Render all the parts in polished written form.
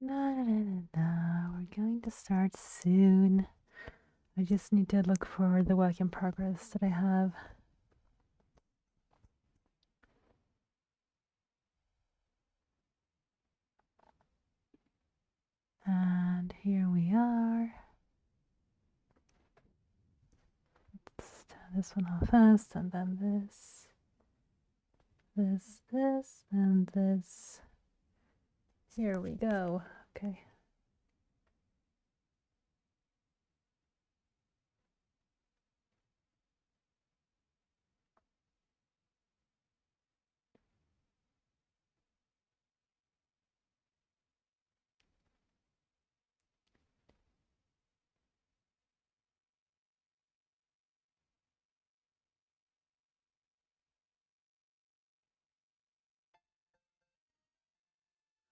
We're going to start soon. I just need to look for the work in progress that I have. And here we are. Let's turn this one off first, and then this, and this. Here we go. Okay.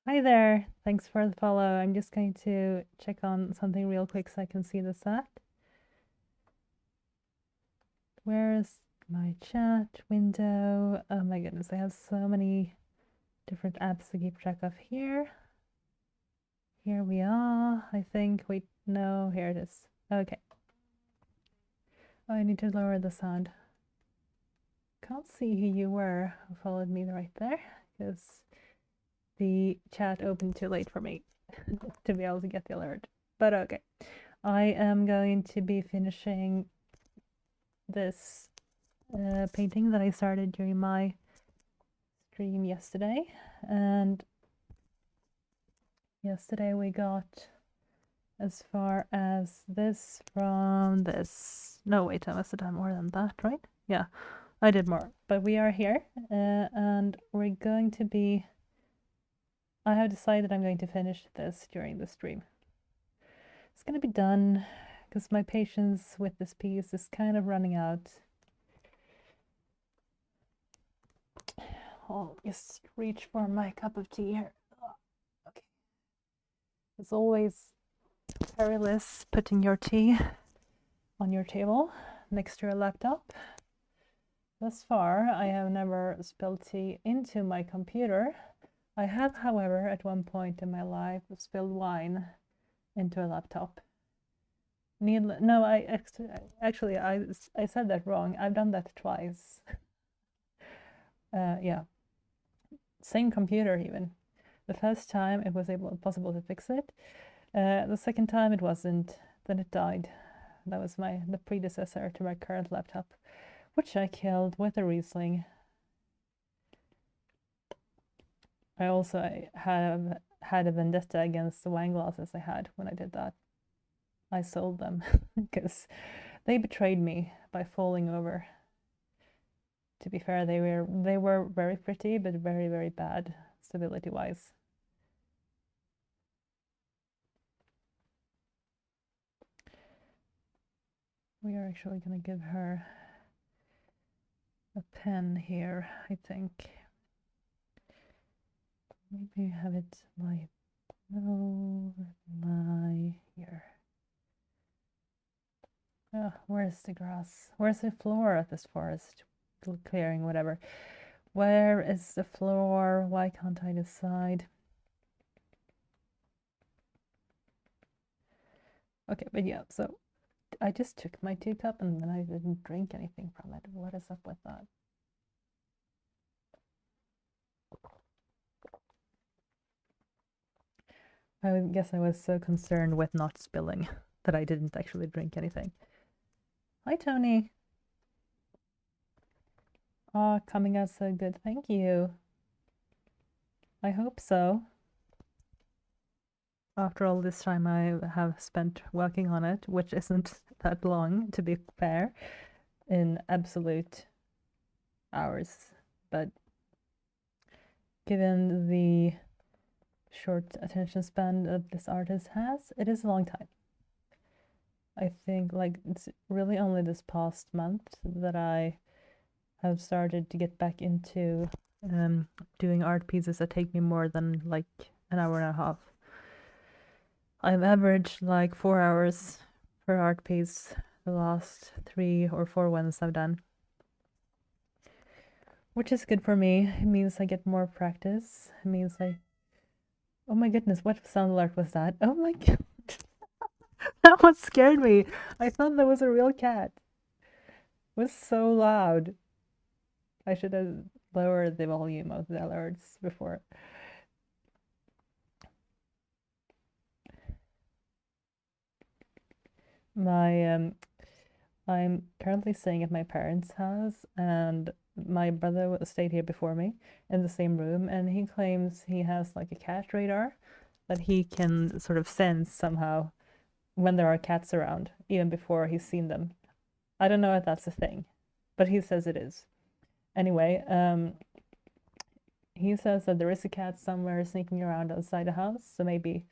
Hi there. Thanks for the follow. I'm just going to check on something real quick so I can see the chat. Where's my chat window? Oh my goodness, I have so many different apps to keep track of here. Here we are, I think. Wait, no, here it is. Okay. Oh, I need to lower the sound. Can't see who you were who followed me right there because the chat opened too late for me to be able to get the alert. But okay, I am going to be finishing this painting that I started during my stream yesterday. And yesterday we got as far as this from this. No, wait, I must have done more than that, right? Yeah, I did more. But we are here, and we're going to be... I have decided I'm going to finish this during the stream. It's going to be done because my patience with this piece is kind of running out. I'll just reach for my cup of tea here. Okay. It's always perilous putting your tea on your table next to your laptop. Thus far, I have never spilled tea into my computer. I have, however, at one point in my life, spilled wine into a laptop. No, I said that wrong. I've done that twice. Yeah, same computer even. The first time it was possible to fix it. The second time it wasn't. Then it died. That was the predecessor to my current laptop, which I killed with a Riesling. I also have had a vendetta against the wine glasses I had when I did that. I sold them because they betrayed me by falling over. To be fair, they were very pretty, but very, very bad stability-wise. We are actually going to give her a pen here, I think. Maybe have it like, no, here. Oh, where's the grass? Where's the floor at this forest? Clearing, whatever. Where is the floor? Why can't I decide? Okay, but yeah, so I just took my teacup and then I didn't drink anything from it. What is up with that? I guess I was so concerned with not spilling that I didn't actually drink anything. Hi, Tony. Oh, coming out so good. Thank you. I hope so. After all this time I have spent working on it, which isn't that long, to be fair, in absolute hours, but given the short attention span that this artist has, it is a long time. I think like it's really only this past month that I have started to get back into doing art pieces that take me more than like an hour and a half. I've averaged like 4 hours per art piece the last 3 or 4 ones I've done, which is good for me. It means I get more practice. It means I Oh my goodness, what sound alert was that? Oh my god. That one scared me. I thought that was a real cat. It was so loud. I should have lowered the volume of the alerts before. My I'm currently staying at my parents' house, and my brother stayed here before me in the same room, and he claims he has like a cat radar that he can sort of sense somehow when there are cats around, even before he's seen them. I don't know if that's a thing, but he says it is. Anyway, he says that there is a cat somewhere sneaking around outside the house, so maybe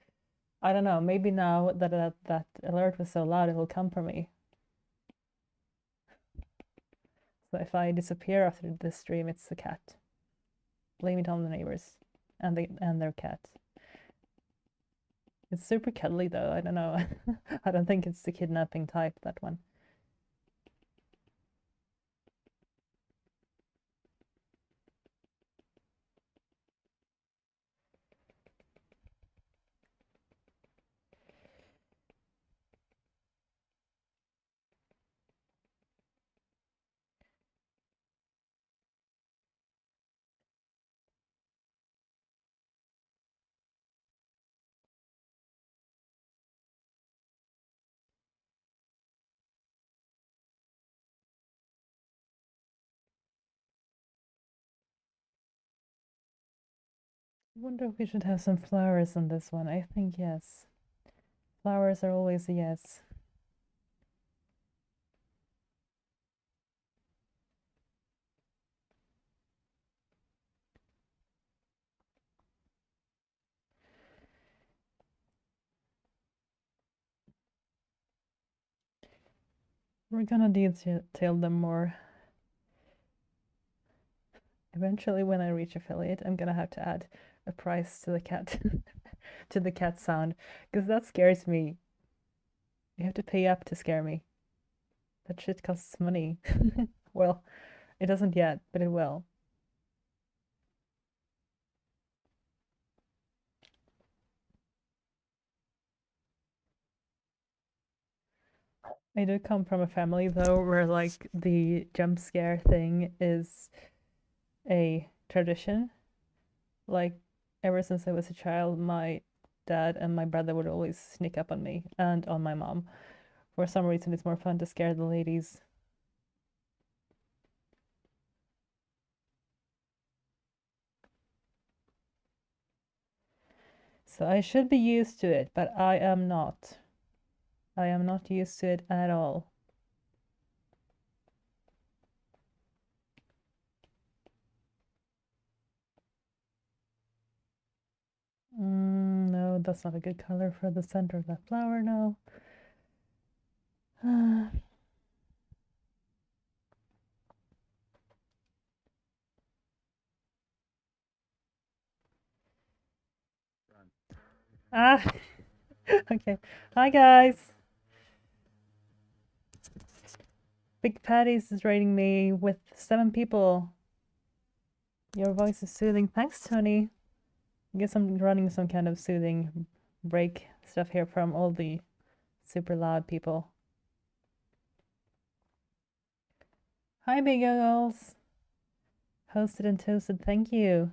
I don't know. Maybe now that alert was so loud, it will come for me. So if I disappear after this stream, it's the cat. Blame it on the neighbors and their cat. It's super cuddly though. I don't know. I don't think it's the kidnapping type, that one. I wonder if we should have some flowers on this one. I think yes. Flowers are always a yes. We're gonna detail them more. Eventually, when I reach affiliate, I'm gonna have to add a price to the cat to the cat sound, because that scares me. You have to pay up to scare me. That shit costs money. Well, it doesn't yet, but it will. I do come from a family though where like the jump scare thing is a tradition. Like ever since I was a child, my dad and my brother would always sneak up on me and on my mom. For some reason, it's more fun to scare the ladies. So I should be used to it, but I am not. I am not used to it at all. No, that's not a good color for the center of that flower, no. Ah, okay. Hi, guys. Big Patties is rating me with 7 people. Your voice is soothing. Thanks, Tony. I guess I'm running some kind of soothing break stuff here from all the super loud people. Hi, big girls. Hosted and toasted, thank you.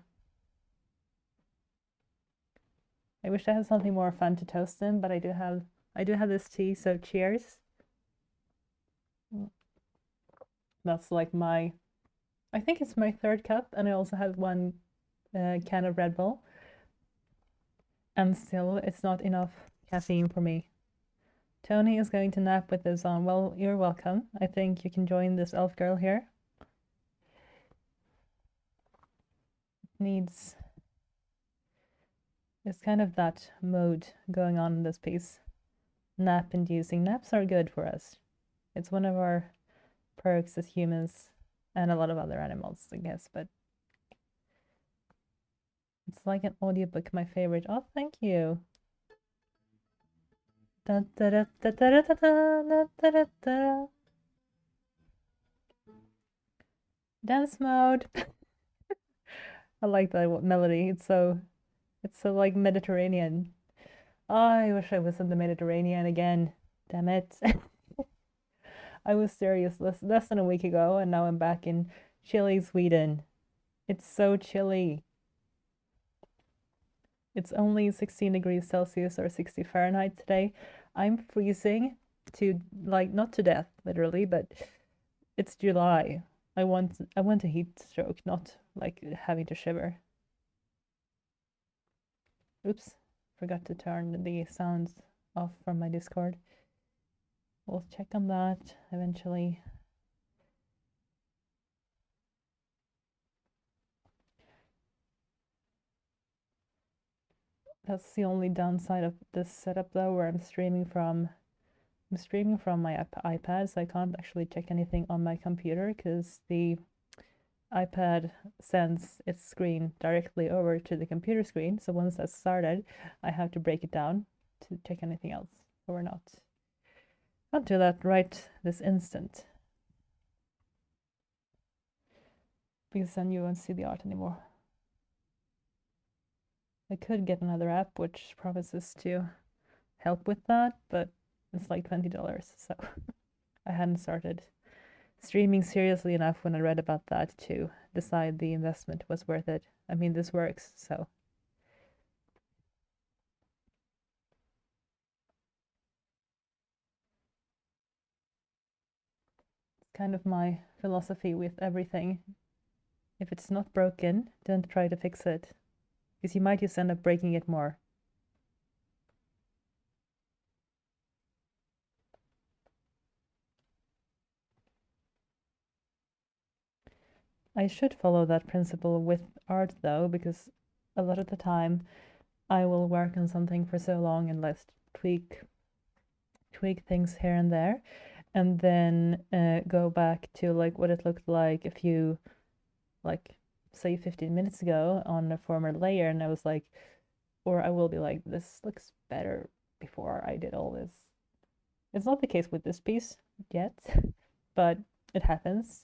I wish I had something more fun to toast in, but I do have this tea, so cheers. That's like my, I think it's my 3rd cup, and I also have 1 can of Red Bull. And still, it's not enough caffeine for me. Tony is going to nap with this on. Well, you're welcome. I think you can join this elf girl here. Needs. It's kind of that mode going on in this piece. Nap inducing. Naps are good for us. It's one of our perks as humans and a lot of other animals, I guess, but it's like an audiobook, my favorite. Oh, thank you. Da, da, da, da, da, da, da, da, da, da. Dance mode. I like that melody. It's so It's so like Mediterranean. Oh, I wish I was in the Mediterranean again. Damn it. I was serious less than a week ago, and now I'm back in chilly Sweden. It's so chilly. It's only 16 degrees Celsius or 60 Fahrenheit today. I'm freezing to like not to death, literally, but it's July. I want a heat stroke, not like having to shiver. Oops, forgot to turn the sounds off from my Discord. We'll check on that eventually. That's the only downside of this setup though, where I'm streaming from my iPad, so I can't actually check anything on my computer because the iPad sends its screen directly over to the computer screen. So once that's started, I have to break it down to check anything else. But we're not. I'll do that right this instant. Because then you won't see the art anymore. I could get another app which promises to help with that, but it's like $20, so I hadn't started streaming seriously enough when I read about that to decide the investment was worth it. I mean, this works, so. It's kind of my philosophy with everything. If it's not broken, don't try to fix it, because you might just end up breaking it more. I should follow that principle with art though, because a lot of the time I will work on something for so long and let's tweak things here and there, and then go back to like what it looked like a few, like say 15 minutes ago on a former layer, and I was like, or I will be like, this looks better before I did all this. It's not the case with this piece yet, but it happens.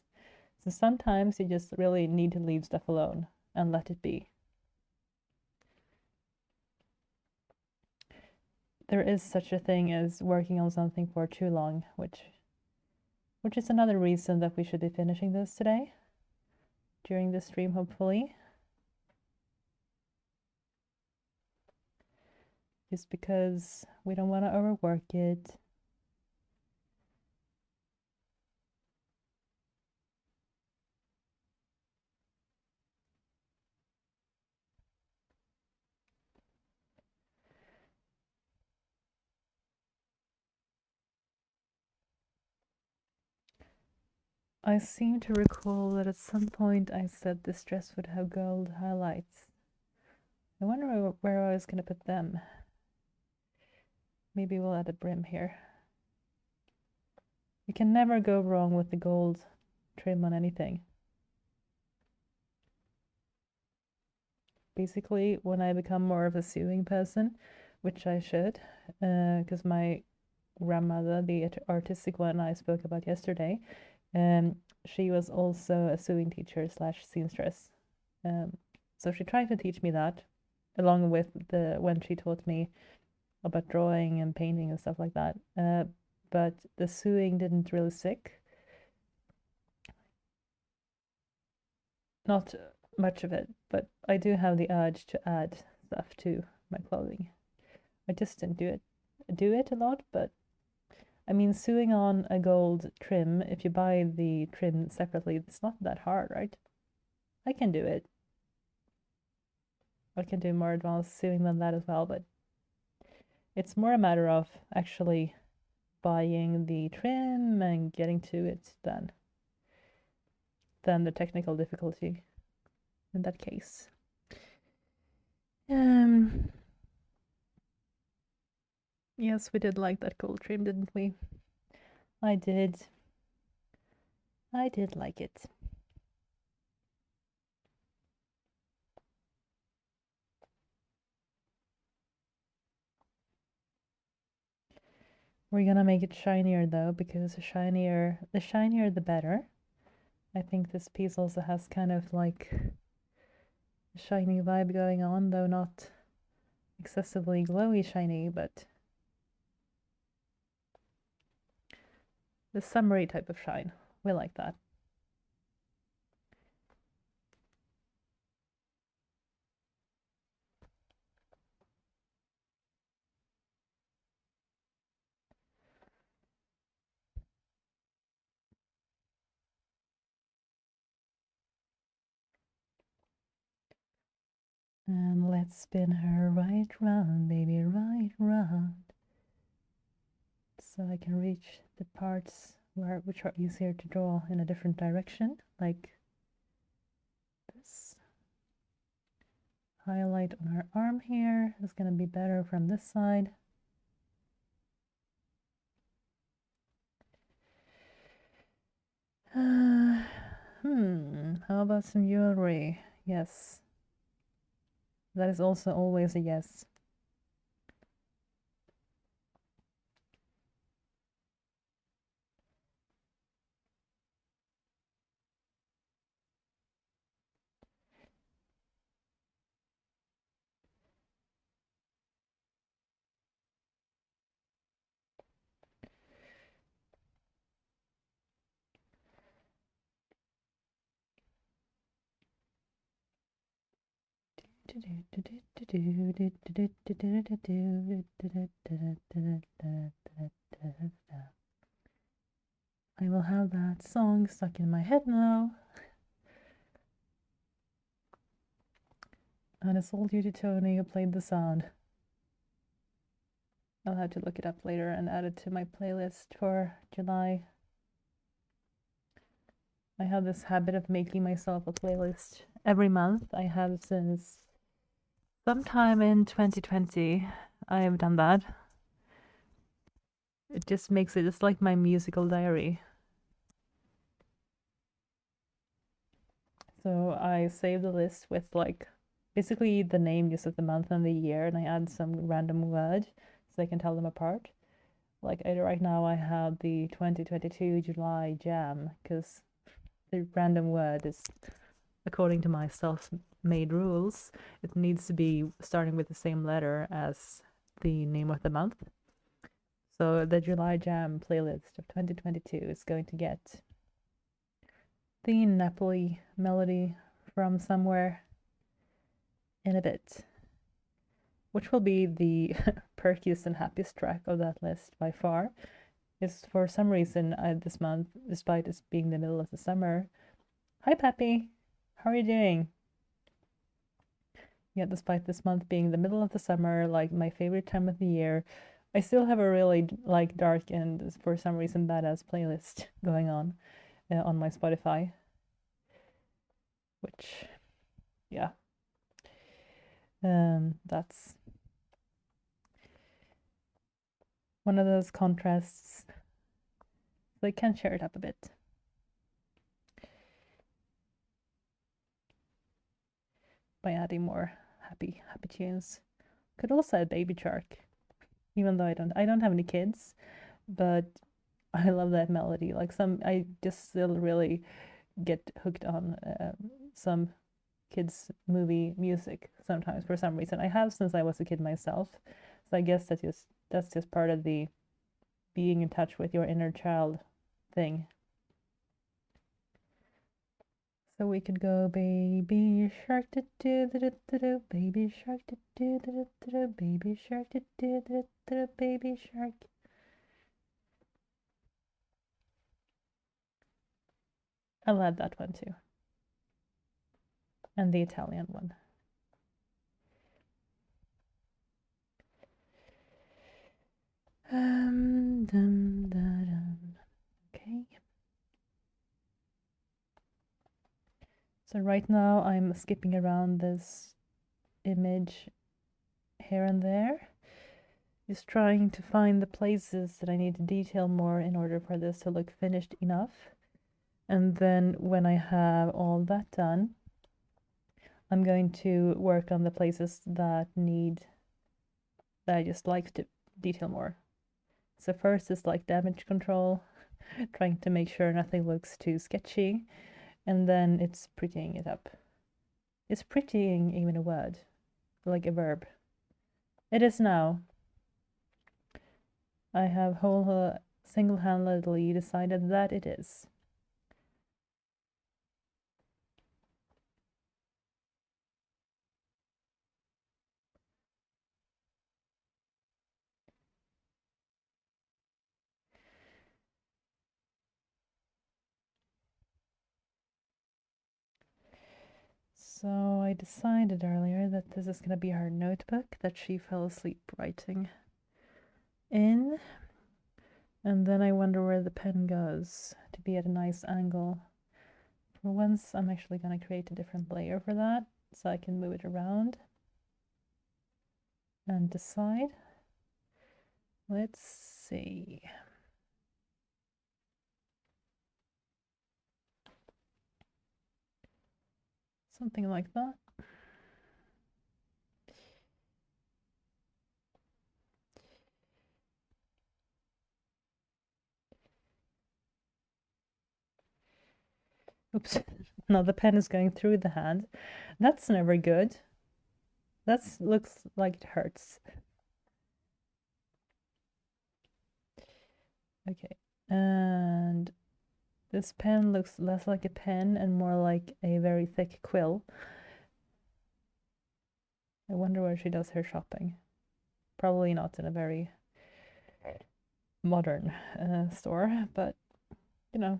So sometimes you just really need to leave stuff alone and let it be. There is such a thing as working on something for too long, which is another reason that we should be finishing this today, during the stream, hopefully. Just because we don't want to overwork it. I seem to recall that at some point I said this dress would have gold highlights. I wonder where I was going to put them. Maybe we'll add a brim here. You can never go wrong with the gold trim on anything. Basically, when I become more of a sewing person, which I should, because my grandmother, the artistic one I spoke about yesterday, she was also a sewing teacher slash seamstress. So she tried to teach me that, along with when she taught me about drawing and painting and stuff like that. But the sewing didn't really stick. Not much of it, but I do have the urge to add stuff to my clothing. I just didn't do it a lot, but I mean, sewing on a gold trim, if you buy the trim separately, it's not that hard, right? I can do it. I can do more advanced sewing than that as well, but it's more a matter of actually buying the trim and getting to it than the technical difficulty in that case. Yes, we did like that gold trim, didn't we? I did. I did like it. We're gonna make it shinier though, because the shinier the better. I think this piece also has kind of like a shiny vibe going on, though not excessively glowy shiny, but the summery type of shine. We like that. And let's spin her right round, baby, right round. So I can reach the parts which are easier to draw in a different direction, like this. Highlight on her arm here is going to be better from this side. How about some jewelry? Yes. That is also always a yes. I will have that song stuck in my head now. And it's all due to Tony who played the sound. I'll have to look it up later and add it to my playlist for July. I have this habit of making myself a playlist every month. I have since sometime in 2020. I have done that. It just makes it just like my musical diary. So I save the list with like basically the name just of the month and the year, and I add some random word so I can tell them apart. Like right now I have the 2022 July Jam because the random word is, according to my self-made rules, it needs to be starting with the same letter as the name of the month. So the July Jam playlist of 2022 is going to get the Napoli melody from somewhere in a bit, which will be the perkiest and happiest track of that list by far. Is for some reason this month, despite it being the middle of the summer. Hi, Pappy. How are you doing? Yeah, despite this month being the middle of the summer, like my favorite time of the year, I still have a really like dark and for some reason badass playlist going on my Spotify, which, yeah, that's one of those contrasts. So I can share it up a bit. By adding more happy tunes. Could also add Baby Shark, even though I don't have any kids, but I love that melody. Like I just still really get hooked on some kids movie music sometimes for some reason. I have since I was a kid myself, so I guess that's just part of the being in touch with your inner child thing. So we could go baby shark do do do do do baby shark do do do do baby shark do do do do baby shark. I'll add that one too. And the Italian one. Dum, da, dum. Okay. So right now I'm skipping around this image here and there, just trying to find the places that I need to detail more in order for this to look finished enough. And then when I have all that done, I'm going to work on the places that I just like to detail more. So first is like damage control, trying to make sure nothing looks too sketchy, and then it's prettying it up. Is prettying even a word? Like a verb? It is now. I have single-handedly decided that it is. So I decided earlier that this is going to be her notebook that she fell asleep writing in. And then I wonder where the pen goes to be at a nice angle. For once, I'm actually going to create a different layer for that so I can move it around and decide. Let's see. Something like that. Oops. Now the pen is going through the hand. That's never good. That looks like it hurts. Okay. And this pen looks less like a pen and more like a very thick quill. I wonder where she does her shopping. Probably not in a very modern store, but you know.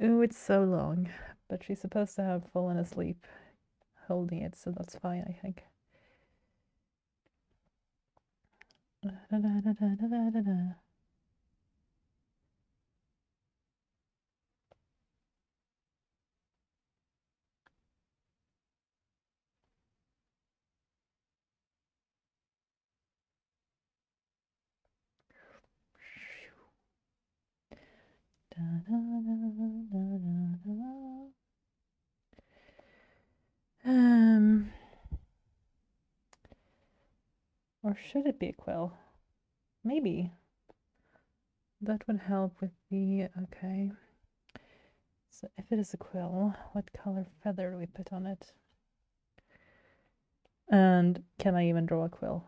Ooh, it's so long. But she's supposed to have fallen asleep holding it, so that's fine, I think. Or should it be a quill? Maybe. That would help with the, okay. So if it is a quill, what color feather do we put on it? And can I even draw a quill?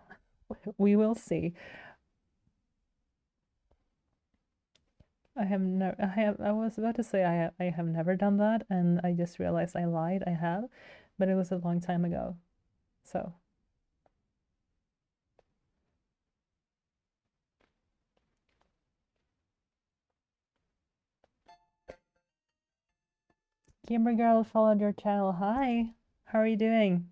We will see. I was about to say I have never done that, and I just realized I lied. I have, but it was a long time ago. So Gamer Girl followed your channel. Hi, how are you doing?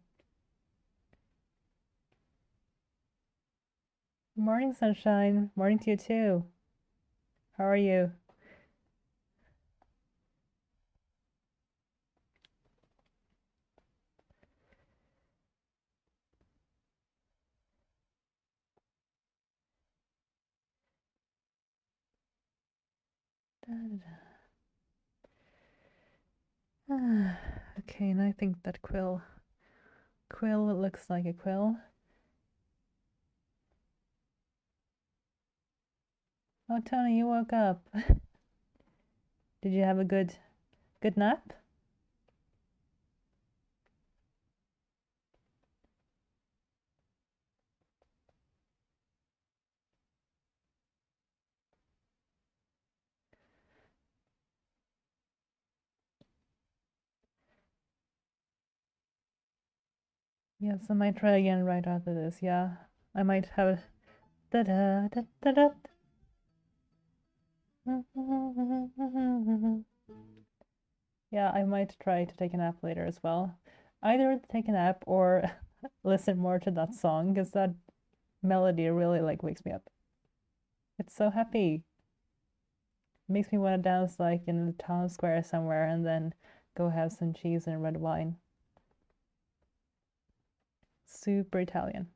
Morning, sunshine. Morning to you too. How are you? Da, da, da. Okay, and I think that quill looks like a quill. Oh, Tony, you woke up. Did you have a good nap? Yes, I might try again right after this. Yeah, I might have da da da da da. Yeah, I might try to take a nap later as well. Either take a nap or listen more to that song because that melody really like wakes me up. It's so happy. It makes me want to dance like in the town square somewhere and then go have some cheese and red wine. Super Italian.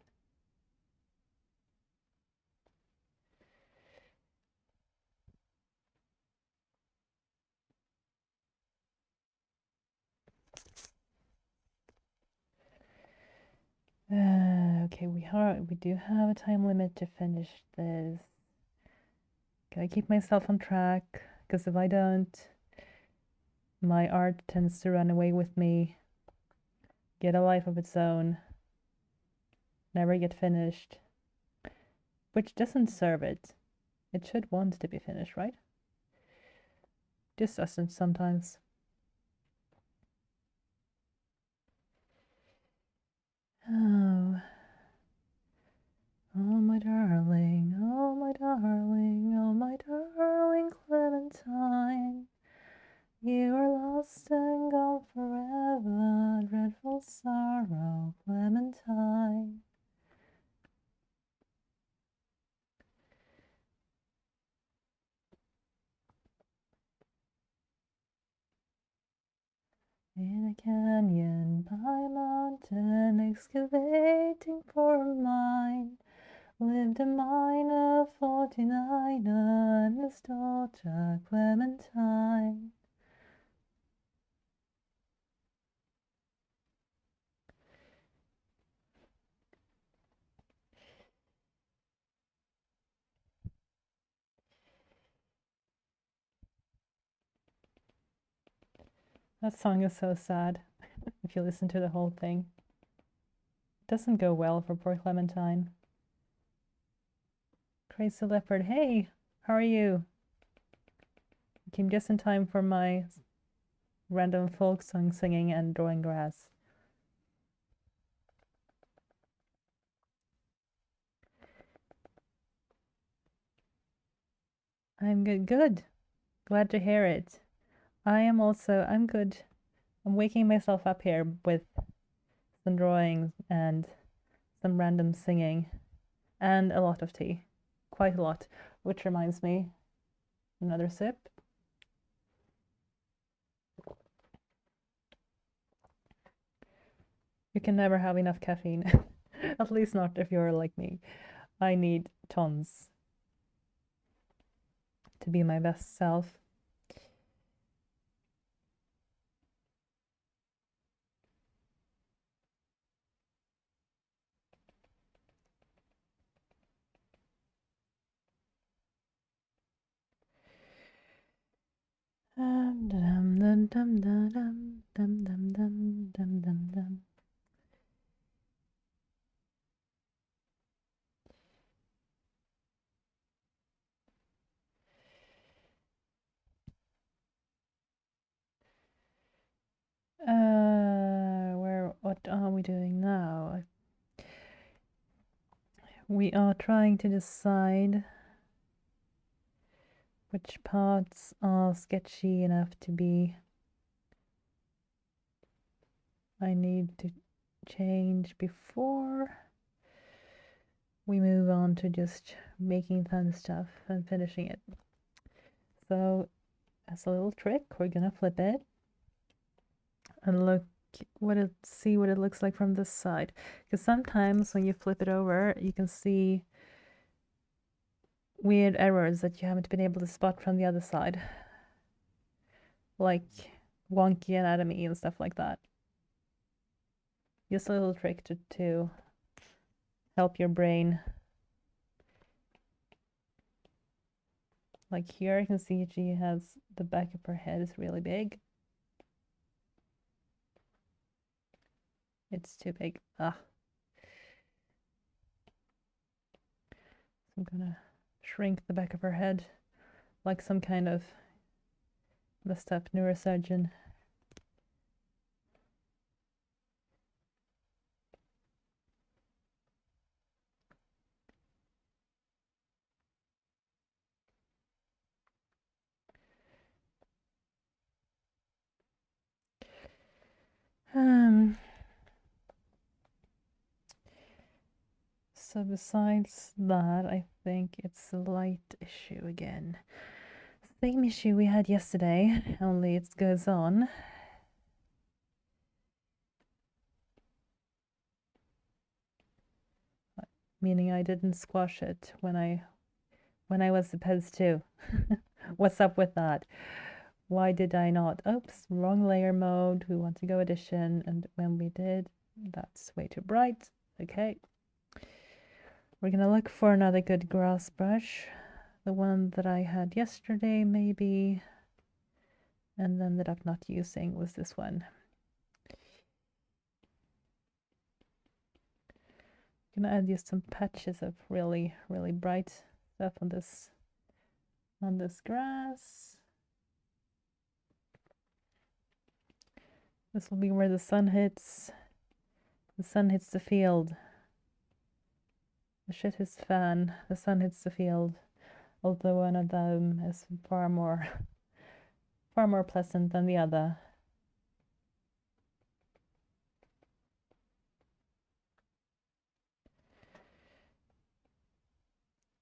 Okay, we do have a time limit to finish this. Gotta keep myself on track, because if I don't, my art tends to run away with me, get a life of its own. never get finished, which doesn't serve it. It should want to be finished, right? Just doesn't sometimes. Oh. Oh, my darling, oh, my darling, oh, my darling Clementine. You are lost and gone forever, dreadful sorrow, Clementine. In a canyon by a mountain, excavating for a mine, lived a miner 49 and his daughter Clementine. That song is so sad if you listen to the whole thing. It doesn't go well for poor Clementine. Crazy Leopard, hey, how are you? I came just in time for my random folk song singing and drawing grass. I'm good, good. Glad to hear it. I'm good. I'm waking myself up here with some drawings and some random singing and a lot of tea. Quite a lot, which reminds me, another sip. You can never have enough caffeine, at least not if you're like me. I need tons to be my best self. Dum dum dum dum dum dum dum dum dum dum dum. What are we doing now? We are trying to decide which parts are sketchy enough to be. I need to change before we move on to just making fun stuff and finishing it. So, as a little trick, we're gonna flip it and see what it looks like from this side. Because sometimes when you flip it over, you can see weird errors that you haven't been able to spot from the other side, like wonky anatomy and stuff like that. Just a little trick to help your brain. Like here, I can see she has the back of her head is really big. It's too big. Ah. So I'm gonna shrink the back of her head like some kind of messed up neurosurgeon. So besides that, I think it's a light issue again. Same issue we had yesterday, only it goes on. Meaning I didn't squash it when I was supposed to. What's up with that? Why did I not? Oops, wrong layer mode. We want to go addition, and when we did, that's way too bright. Okay. We're gonna look for another good grass brush. The one that I had yesterday, maybe, and then that I'm not using was this one. Gonna add just some patches of really, really bright stuff on this grass. This will be where the sun hits. The sun hits the field. The shit hits the fan. The sun hits the field. Although one of them is far more pleasant than the other.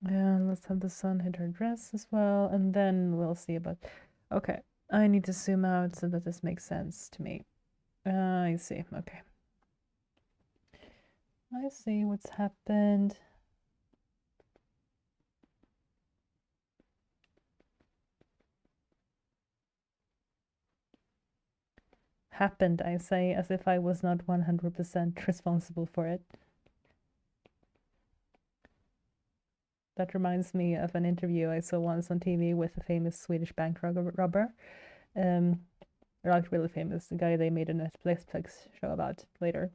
And let's have the sun hit her dress as well, and then we'll see about. Okay, I need to zoom out so that this makes sense to me. I see. Okay, I see what's happened. Happened, I say, as if I was not 100% responsible for it. That reminds me of an interview I saw once on TV with a famous Swedish bank robber. Like really famous, the guy they made a Netflix show about later.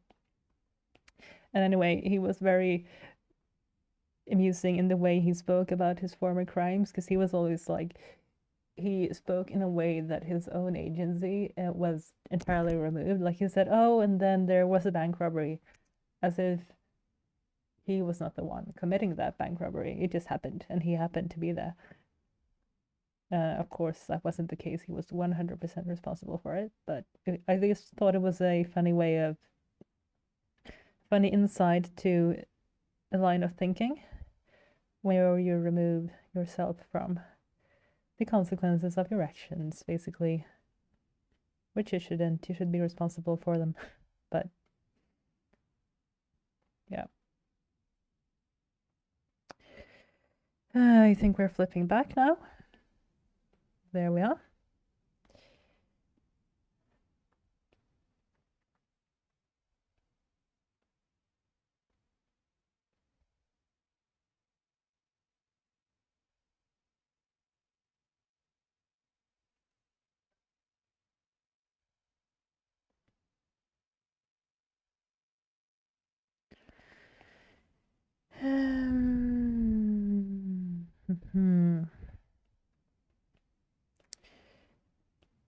And anyway, he was very amusing in the way he spoke about his former crimes, because he was always like, he spoke in a way that his own agency was entirely removed. Like he said, oh, and then there was a bank robbery, as if he was not the one committing that bank robbery. It just happened, and he happened to be there. Of course, that wasn't the case. He was 100% responsible for it, but I just thought it was a funny insight to a line of thinking where you remove yourself from the consequences of your actions, basically, which you shouldn't. You should be responsible for them. But yeah, I think we're flipping back now. There we are.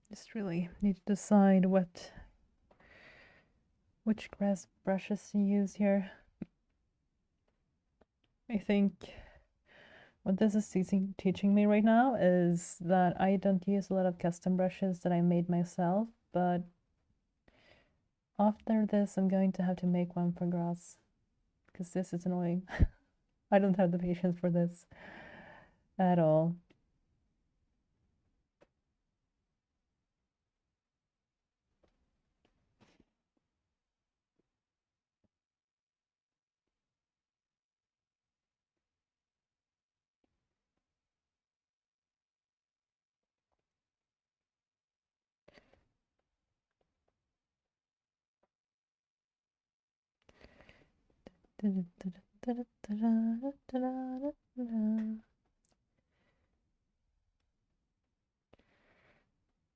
Just really need to decide which grass brushes to use here. I think what this is teaching me right now is that I don't use a lot of custom brushes that I made myself, but after this I'm going to have to make one for grass, because this is annoying. I don't have the patience for this at all.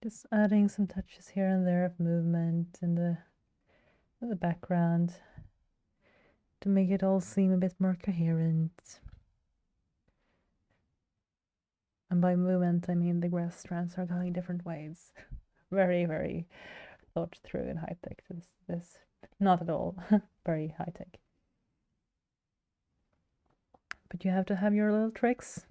Just adding some touches here and there of movement in the background to make it all seem a bit more coherent. And by movement, I mean the grass strands are going different ways. Very, very thought through and high tech. This not at all very high tech. But you have to have your little tricks.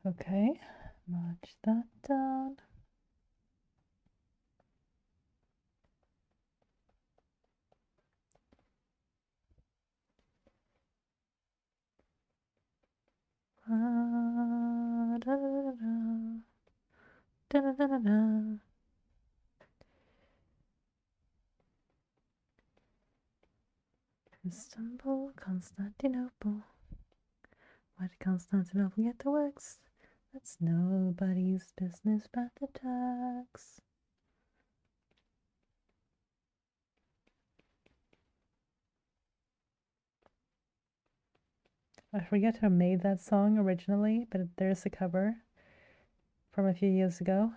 Okay, notch that down. Da, da, da, da, da, da, da, da. Istanbul, Constantinople. Why did Constantinople get the works? That's nobody's business but the Turks. I forget who made that song originally, but there's a cover from a few years ago,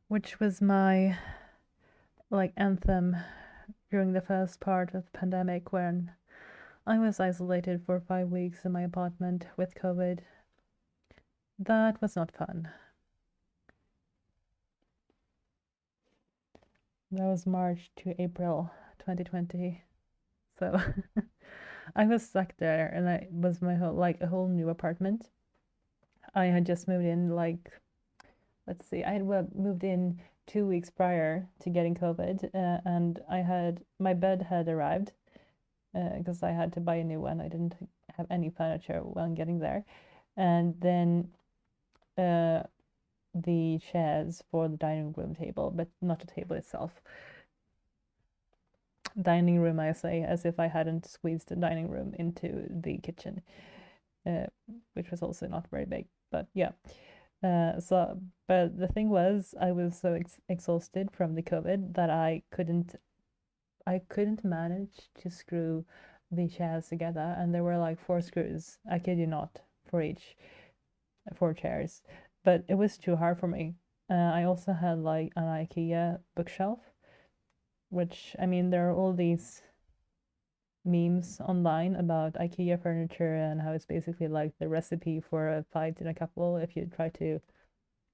which was my anthem during the first part of the pandemic when I was isolated for 5 weeks in my apartment with COVID. That was not fun. That was March to April 2020. So I was stuck there, and I was my whole a whole new apartment. I had just moved in let's see, I had moved in 2 weeks prior to getting COVID, and my bed had arrived because I had to buy a new one. I didn't have any furniture when getting there, and then the chairs for the dining room table, but not the table itself. Dining room, I say, as if I hadn't squeezed the dining room into the kitchen, which was also not very big. But yeah. But the thing was, I was so exhausted from the COVID that I couldn't manage to screw the chairs together, and there were like 4 screws. I kid you not, for each 4 chairs, but it was too hard for me. I also had like an IKEA bookshelf, which I mean, there are all these memes online about IKEA furniture and how it's basically like the recipe for a fight in a couple if you try to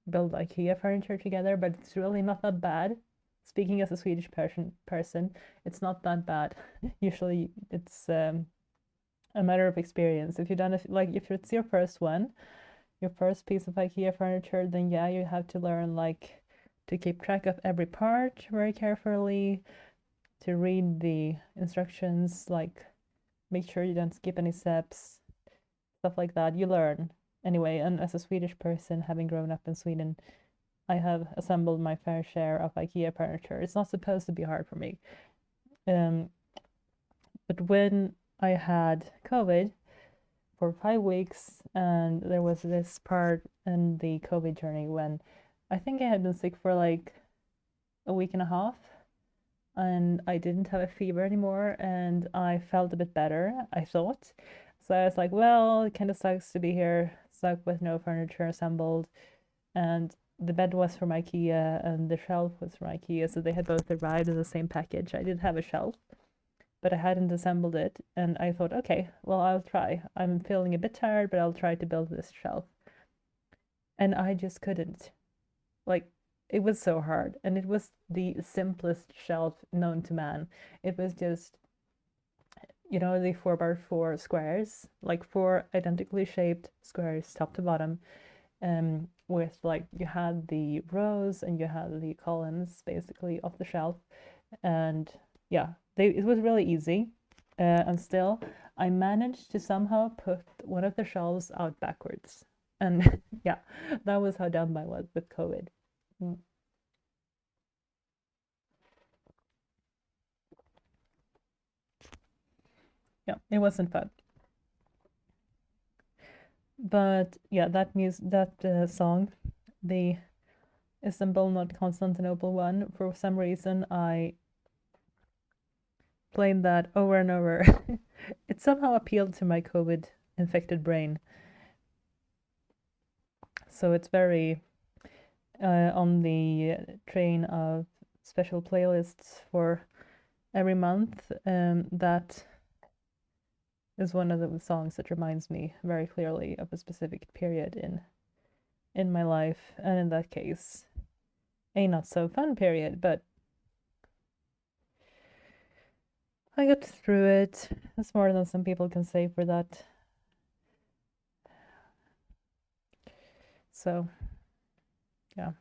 build IKEA furniture together, but it's really not that bad. Speaking as a Swedish person, it's not that bad. Usually, it's a matter of experience. If you've done if it's your first one, your first piece of IKEA furniture, then yeah, you have to learn to keep track of every part very carefully, to read the instructions, make sure you don't skip any steps, stuff like that. You learn anyway. And as a Swedish person, having grown up in Sweden, I have assembled my fair share of IKEA furniture. It's not supposed to be hard for me. But when I had COVID for 5 weeks, and there was this part in the COVID journey when I think I had been sick for like a week and a half, and I didn't have a fever anymore, and I felt a bit better, I thought. So I was like, well, it kind of sucks to be here, stuck with no furniture assembled. And the bed was from IKEA and the shelf was from IKEA, so they had both arrived in the same package. I did have a shelf, but I hadn't assembled it, and I thought, okay, well, I'll try. I'm feeling a bit tired, but I'll try to build this shelf. And I just couldn't. Like, it was so hard, and it was the simplest shelf known to man. It was just, the 4x4 squares, like 4 identically shaped squares, top to bottom, with you had the rows and you had the columns basically of the shelf, and yeah, it was really easy, and still I managed to somehow put one of the shelves out backwards, and yeah, that was how dumb I was with COVID. Mm. Yeah, it wasn't fun. But yeah, that song, the Istanbul not Constantinople one, for some reason I played that over and over. It somehow appealed to my COVID infected brain. So it's very on the train of special playlists for every month. That is one of the songs that reminds me very clearly of a specific period in my life, and in that case, a not so fun period, but I got through it. That's more than some people can say for that. So, yeah.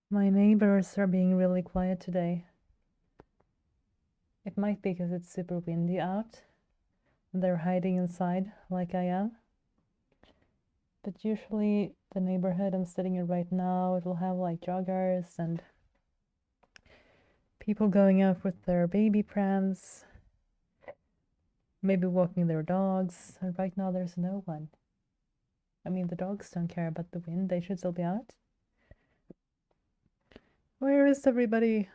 My neighbors are being really quiet today. It might be because it's super windy out and they're hiding inside like I am. But usually the neighborhood I'm sitting in right now, it will have like joggers and people going out with their baby prams, maybe walking their dogs. And right now there's no one. I mean, the dogs don't care about the wind. They should still be out. Where is everybody?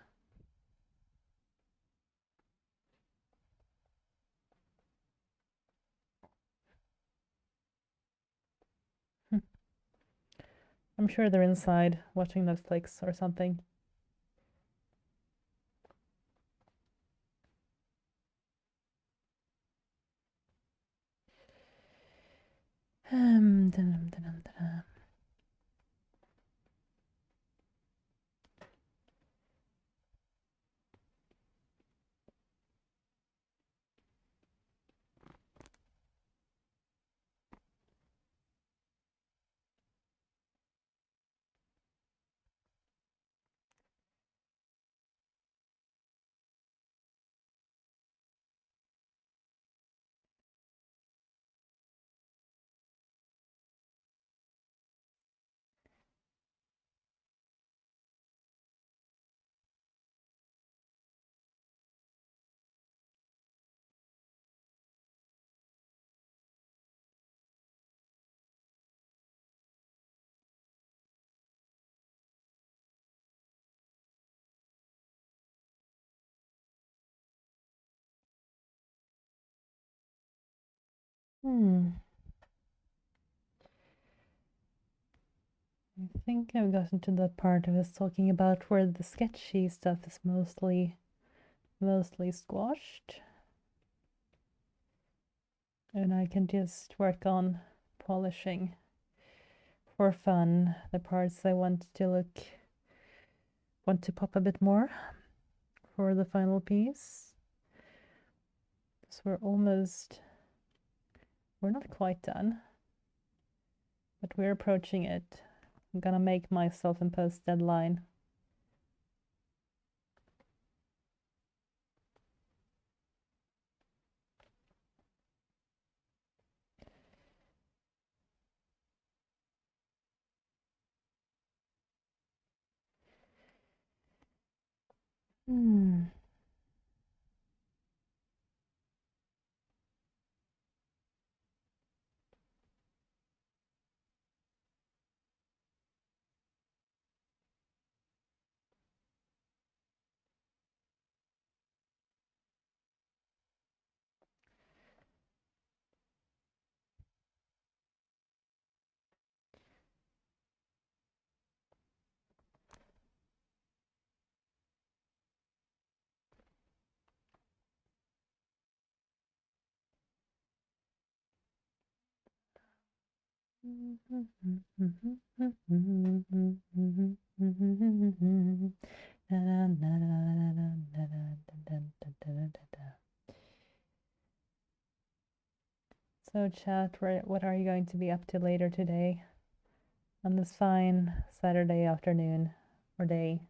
I'm sure they're inside watching Netflix or something. Dun, dun, dun, dun. I think I've gotten to the part I was talking about where the sketchy stuff is mostly squashed. And I can just work on polishing for fun the parts I want to pop a bit more for the final piece. So we're not quite done, but we're approaching it. I'm gonna make my self-imposed deadline. So chat, what are you going to be up to later today on this fine Saturday afternoon or day?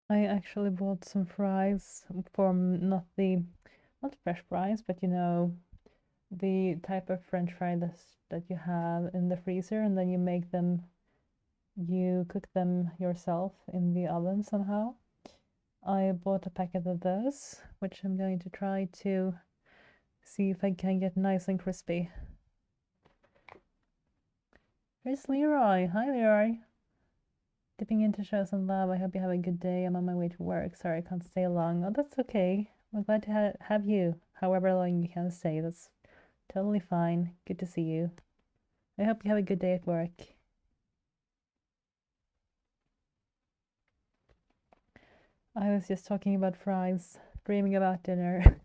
I actually bought some fries from not fresh fries, but the type of French fry that you have in the freezer, and then you cook them yourself in the oven somehow. I bought a packet of those, which I'm going to try to see if I can get nice and crispy. There's Leroy. Hi, Leroy. Dipping in to show some love. I hope you have a good day. I'm on my way to work. Sorry, I can't stay long. Oh, that's okay. I'm glad to have you. However long you can stay. That's totally fine. Good to see you. I hope you have a good day at work. I was just talking about fries, dreaming about dinner.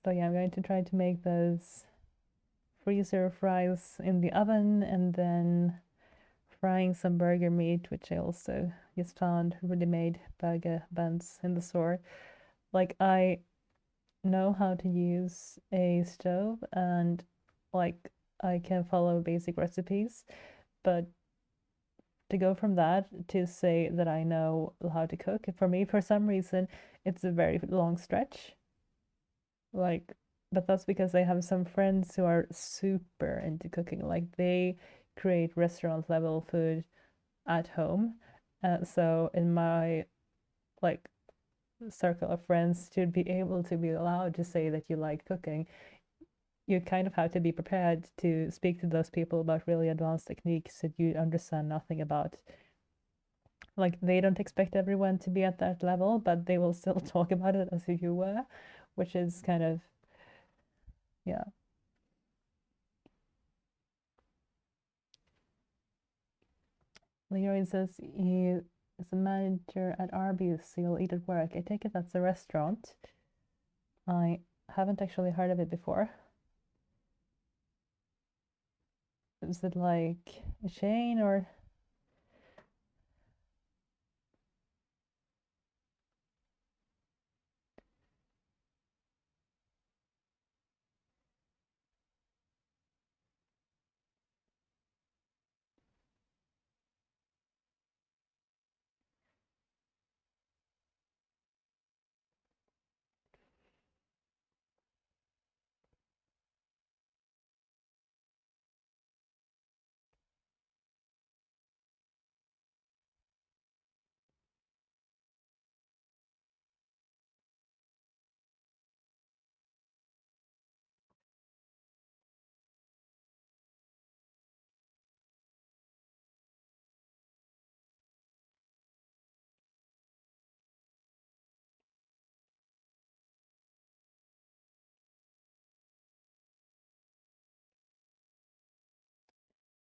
So yeah, I'm going to try to make those freezer fries in the oven and then frying some burger meat, which I also just found ready-made burger buns in the store. Like, I know how to use a stove and like I can follow basic recipes, but to go from that to say that I know how to cook, for me, for some reason, it's a very long stretch. Like, but that's because I have some friends who are super into cooking. Like, they create restaurant level food at home. So in my like circle of friends, to be able to be allowed to say that you like cooking, you kind of have to be prepared to speak to those people about really advanced techniques that you understand nothing about. Like, they don't expect everyone to be at that level, but they will still talk about it as if you were, which is kind of, yeah. Leroy says he is a manager at Arby's, so you'll eat at work. I take it that's a restaurant. I haven't actually heard of it before. Is it like a chain or?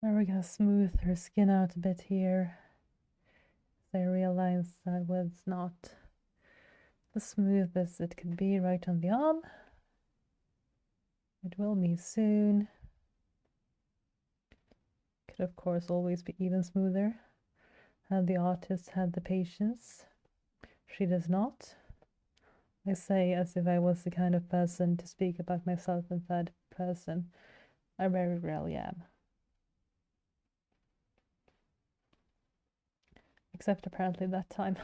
We're gonna smooth her skin out a bit here. I realized that was not the smoothest it could be right on the arm. It will be soon. Could of course always be even smoother had the artist had the patience. She does not. I say as if I was the kind of person to speak about myself in third person. I very rarely am. Except apparently that time.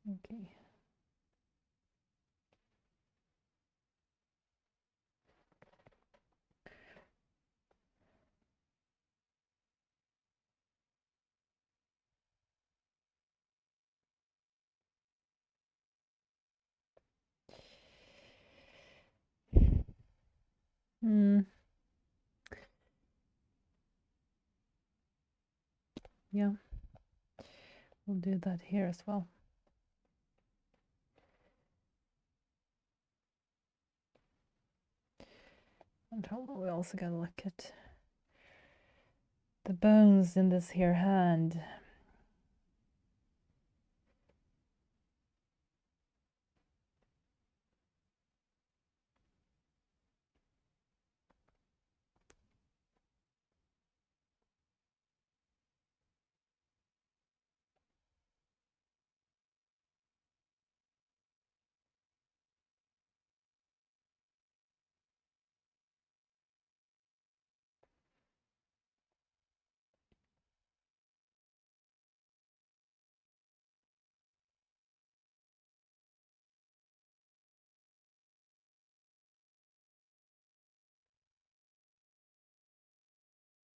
Okay. Yeah, we'll do that here as well. And hold on, we also gotta look at the bones in this here hand.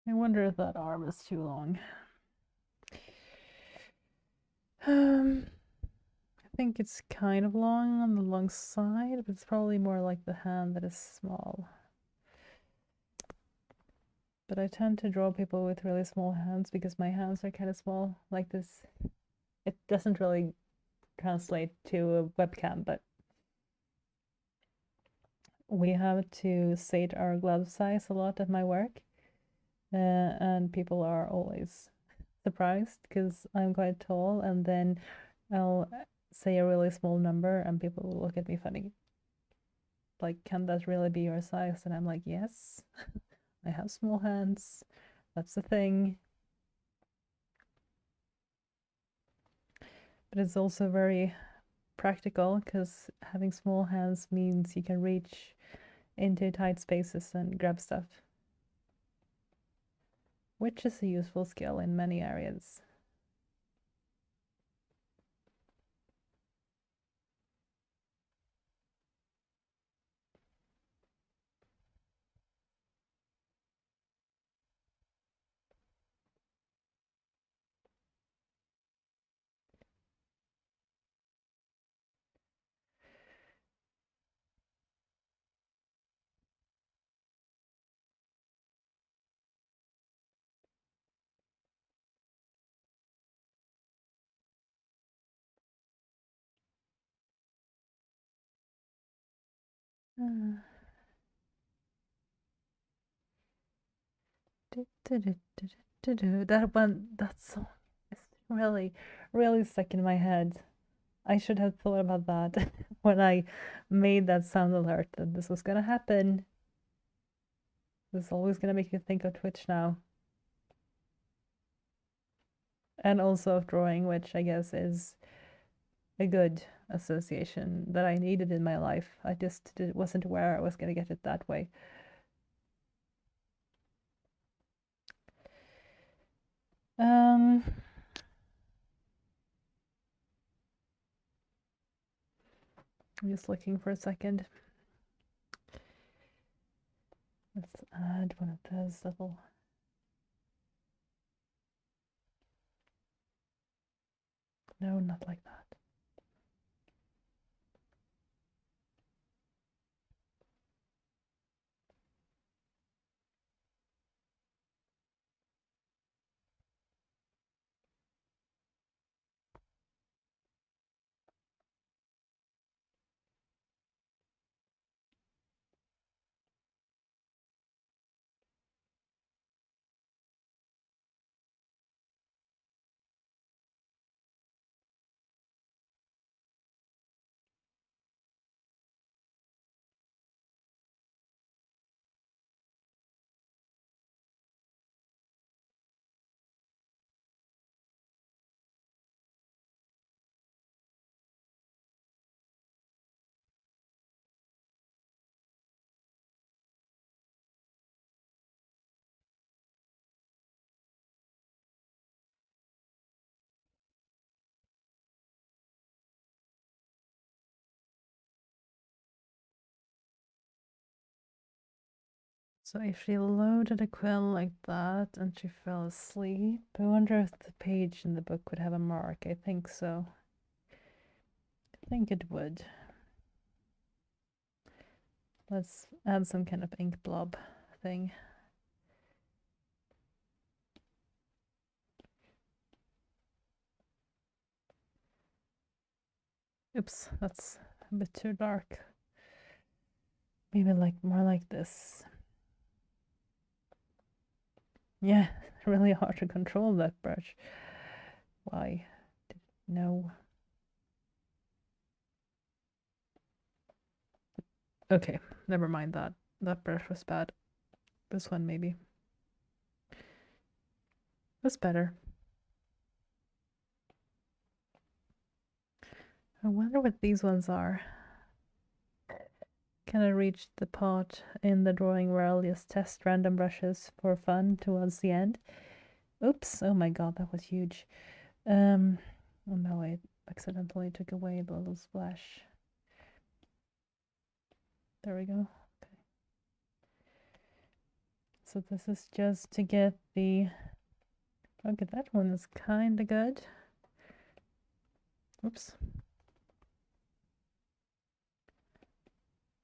I wonder if that arm is too long. I think it's kind of long on the long side, but it's probably more like the hand that is small. But I tend to draw people with really small hands because my hands are kind of small, like this. It doesn't really translate to a webcam, but we have to state our glove size a lot at my work, and people are always surprised because I'm quite tall, and then I'll say a really small number and people will look at me funny. Like, can that really be your size? And I'm like, yes, I have small hands. That's the thing. But it's also very practical because having small hands means you can reach into tight spaces and grab stuff, which is a useful skill in many areas. That one, that song is really, really stuck in my head. I should have thought about that when I made that sound alert that this was gonna happen. This is always gonna make you think of Twitch now. And also of drawing, which I guess is a good association that I needed in my life. I just wasn't aware I was gonna get it that way. I'm just looking for a second. Let's add one of those little. No, not like that. So if she loaded a quill like that and she fell asleep, I wonder if the page in the book would have a mark. I think so. I think it would. Let's add some kind of ink blob thing. Oops, that's a bit too dark. Maybe like more like this. Yeah, really hard to control that brush. Why? No. Okay, never mind that. That brush was bad. This one maybe was better. I wonder what these ones are. Can I reach the part in the drawing where I'll just test random brushes for fun towards the end? Oops, oh my god, that was huge. Oh no, I accidentally took away the little splash. There we go. Okay. So this is just to get the, okay, that one is kind of good. Oops.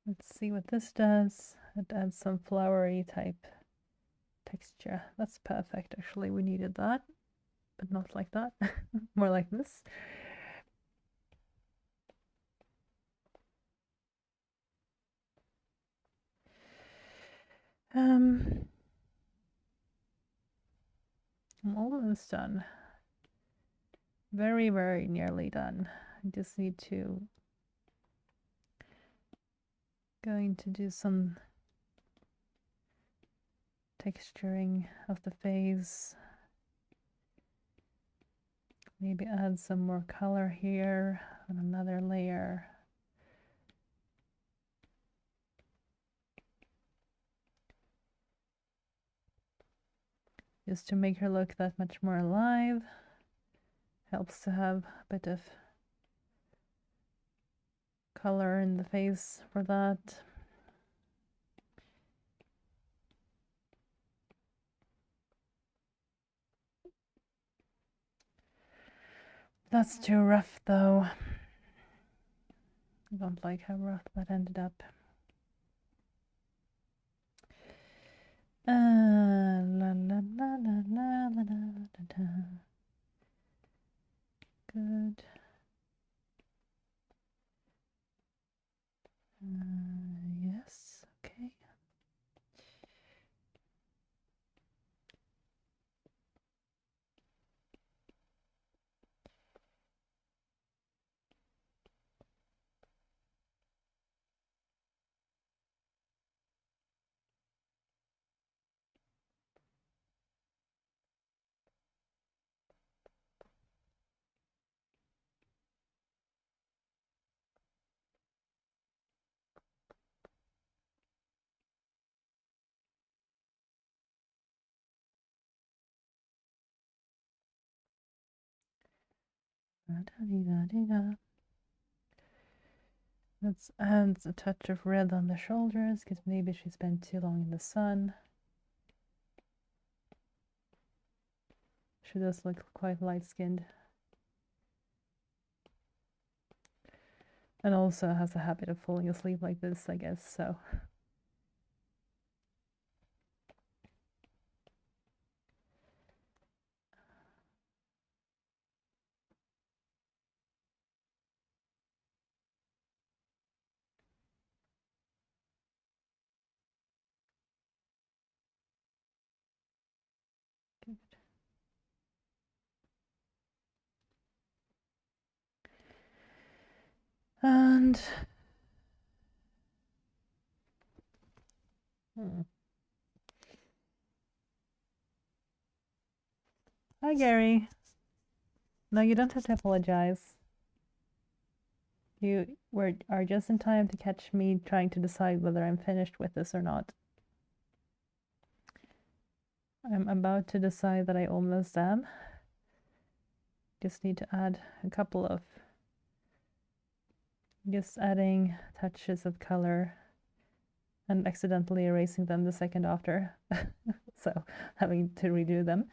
Let's see what this does. It adds some flowery type texture. That's perfect, actually. We needed that, but not like that. More like this. I'm almost done. Very, very nearly done. I just need to going to do some texturing of the face. Maybe add some more color here on another layer. Just to make her look that much more alive. Helps to have a bit of color in the face for that. That's too rough though. I don't like how rough that ended up. La la la la la la la la. Good. Yes, okay. Let's add a touch of red on the shoulders because maybe she spent too long in the sun. She does look quite light-skinned. And also has a habit of falling asleep like this, I guess, so. Good. And hi, Gary. No, you don't have to apologize. You are just in time to catch me trying to decide whether I'm finished with this or not. I'm about to decide that I almost am. Just need to add a couple of, just adding touches of color and accidentally erasing them the second after. So having to redo them.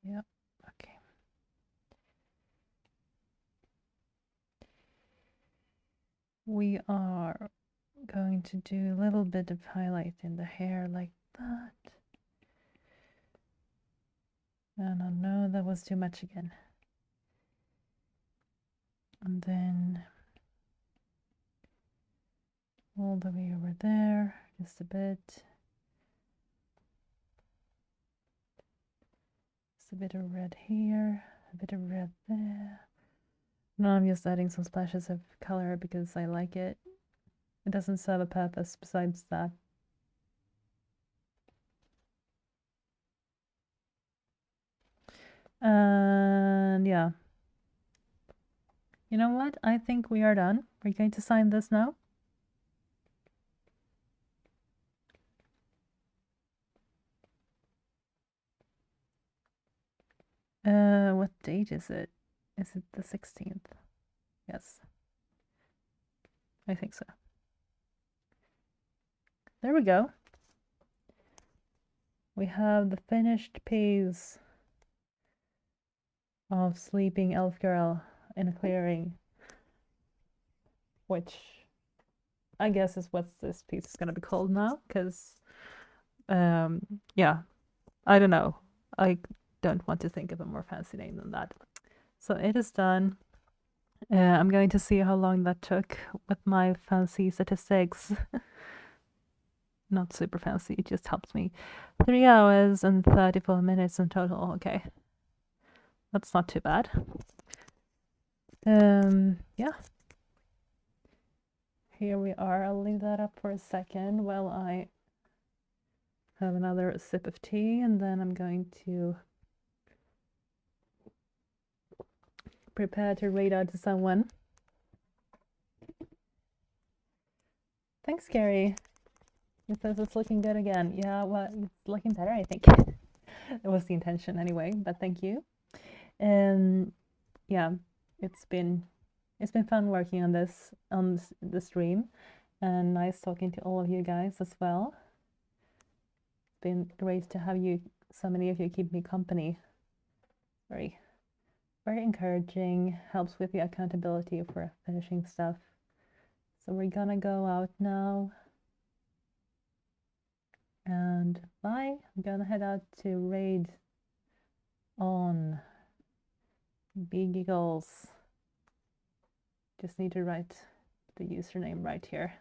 Yep, okay. We are going to do a little bit of highlight in the hair like that. And I know that was too much again. And then all the way over there, just a bit. Just a bit of red here, a bit of red there. Now I'm just adding some splashes of color because I like it. It doesn't serve a purpose besides that. And yeah. You know what? I think we are done. We're going to sign this now. What date is it? Is it the 16th? Yes. I think so. There we go. We have the finished piece of Sleeping Elf Girl in a clearing, which I guess is what this piece is gonna be called now, because yeah, I don't know. I don't want to think of a more fancy name than that. So it is done. I'm going to see how long that took with my fancy statistics. Not super fancy, it just helps me. 3 hours and 34 minutes in total. Okay. That's not too bad. Yeah. Here we are. I'll leave that up for a second while I have another sip of tea, and then I'm going to prepare to read out to someone. Thanks, Gary. It says it's looking good again. Yeah, well, it's looking better, I think. It was the intention anyway, but thank you. Yeah, it's been fun working on this on the stream, and nice talking to all of you guys as well. It's been great to have you, so many of you, keep me company. Very encouraging, helps with the accountability for finishing stuff. So we're gonna go out now, and bye. I'm gonna head out to raid on Big Eagles. Just need to write the username right here.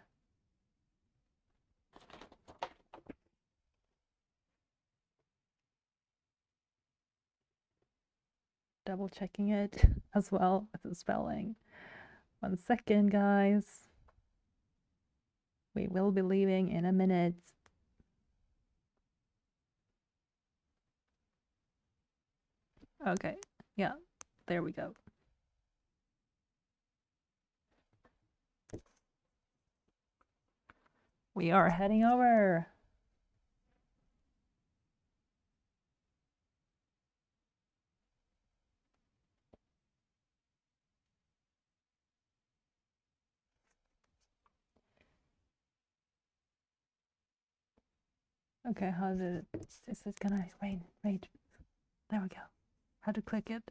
Double checking it as well with the spelling. 1 second, guys. We will be leaving in a minute. Okay, yeah, there we go. We are heading over. Okay, how did it, is it gonna rain? There we go. How to click it?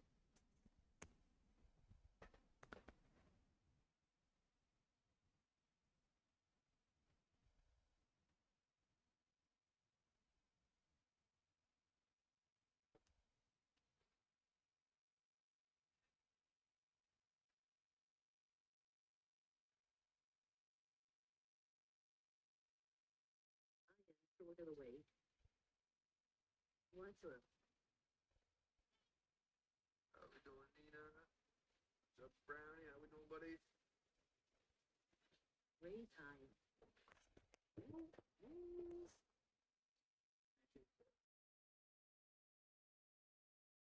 What's up? How we doing, Nina? What's up, Brownie? How we doing, buddy? Rain time.